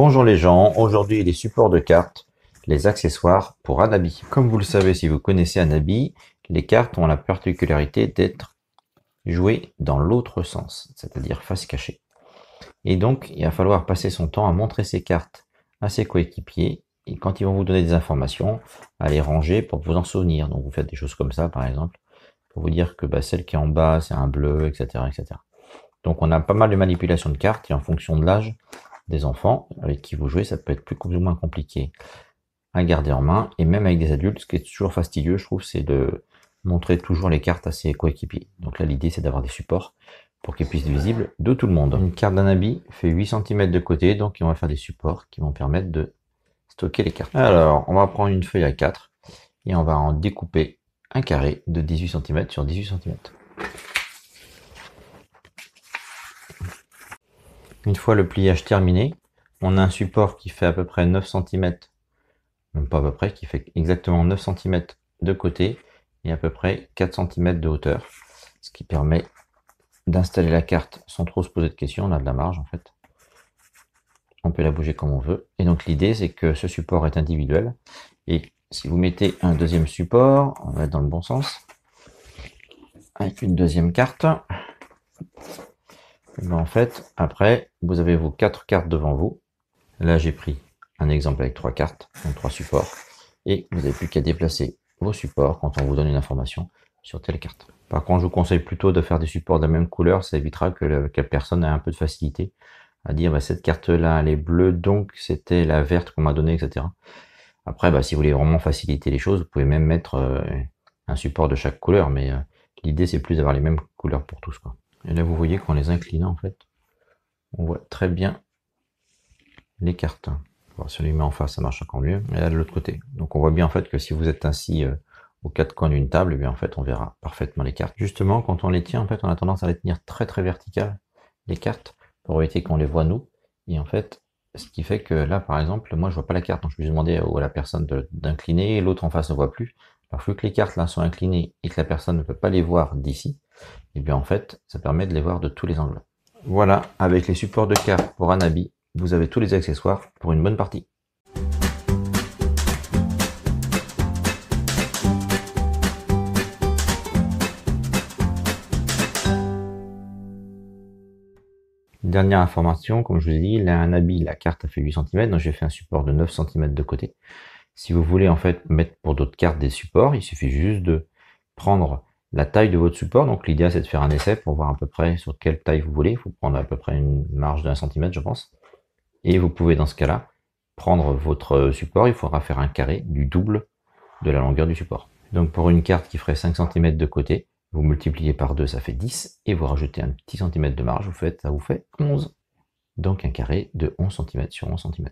Bonjour les gens, aujourd'hui les supports de cartes, les accessoires pour Anabi. Comme vous le savez si vous connaissez Anabi, les cartes ont la particularité d'être jouées dans l'autre sens, c'est-à-dire face cachée. Et donc il va falloir passer son temps à montrer ces cartes à ses coéquipiers et quand ils vont vous donner des informations, à les ranger pour vous en souvenir. Donc vous faites des choses comme ça par exemple, pour vous dire que celle qui est en bas c'est un bleu, etc., etc. Donc on a pas mal de manipulations de cartes et en fonction de l'âge des enfants avec qui vous jouez, ça peut être plus ou moins compliqué à garder en main. Et même avec des adultes, ce qui est toujours fastidieux, je trouve, c'est de montrer toujours les cartes à ses coéquipiers. Donc là, l'idée, c'est d'avoir des supports pour qu'ils puissent être visibles de tout le monde. Une carte d'Anabi fait 8 cm de côté, donc on va faire des supports qui vont permettre de stocker les cartes. Alors, on va prendre une feuille A4 et on va en découper un carré de 18 cm sur 18 cm. Une fois le pliage terminé, on a un support qui fait à peu près 9 cm, même pas à peu près, qui fait exactement 9 cm de côté et à peu près 4 cm de hauteur, ce qui permet d'installer la carte sans trop se poser de questions. On a de la marge en fait. On peut la bouger comme on veut. Et donc l'idée c'est que ce support est individuel. Et si vous mettez un deuxième support, on va être dans le bon sens, avec une deuxième carte, en fait, après, vous avez vos 4 cartes devant vous. Là, j'ai pris un exemple avec 3 cartes, donc 3 supports. Et vous n'avez plus qu'à déplacer vos supports quand on vous donne une information sur telle carte. Par contre, je vous conseille plutôt de faire des supports de la même couleur. Ça évitera que la personne ait un peu de facilité à dire cette carte-là, elle est bleue, donc c'était la verte qu'on m'a donnée, etc. Après, si vous voulez vraiment faciliter les choses, vous pouvez même mettre un support de chaque couleur. Mais l'idée, c'est plus d'avoir les mêmes couleurs pour tous, quoi. Et là, vous voyez qu'en les inclinant, en fait, on voit très bien les cartes. Alors, si on les met en face, ça marche encore mieux. Et là, de l'autre côté. Donc, on voit bien, en fait, que si vous êtes assis aux quatre coins d'une table, et bien, en fait, on verra parfaitement les cartes. Justement, quand on les tient, en fait, on a tendance à les tenir très, très verticales, les cartes, pour éviter qu'on les voit nous. Et en fait, ce qui fait que là, par exemple, moi, je vois pas la carte. Donc, je vais demander à la personne d'incliner, l'autre en face ne voit plus. Alors, vu que les cartes, là, sont inclinées et que la personne ne peut pas les voir d'ici, et bien en fait, ça permet de les voir de tous les angles. Voilà, avec les supports de cartes pour Anabi, vous avez tous les accessoires pour une bonne partie. Dernière information, comme je vous ai dit, là, Anabi, la carte a fait 8 cm, donc j'ai fait un support de 9 cm de côté. Si vous voulez en fait mettre pour d'autres cartes des supports, il suffit juste de prendre la taille de votre support. Donc l'idée c'est de faire un essai pour voir à peu près sur quelle taille vous voulez. Il faut prendre à peu près une marge d'1 cm je pense. Et vous pouvez dans ce cas-là prendre votre support. Il faudra faire un carré du double de la longueur du support. Donc pour une carte qui ferait 5 cm de côté, vous multipliez par 2, ça fait 10. Et vous rajoutez un petit centimètre de marge, ça vous fait 11. Donc un carré de 11 cm sur 11 cm.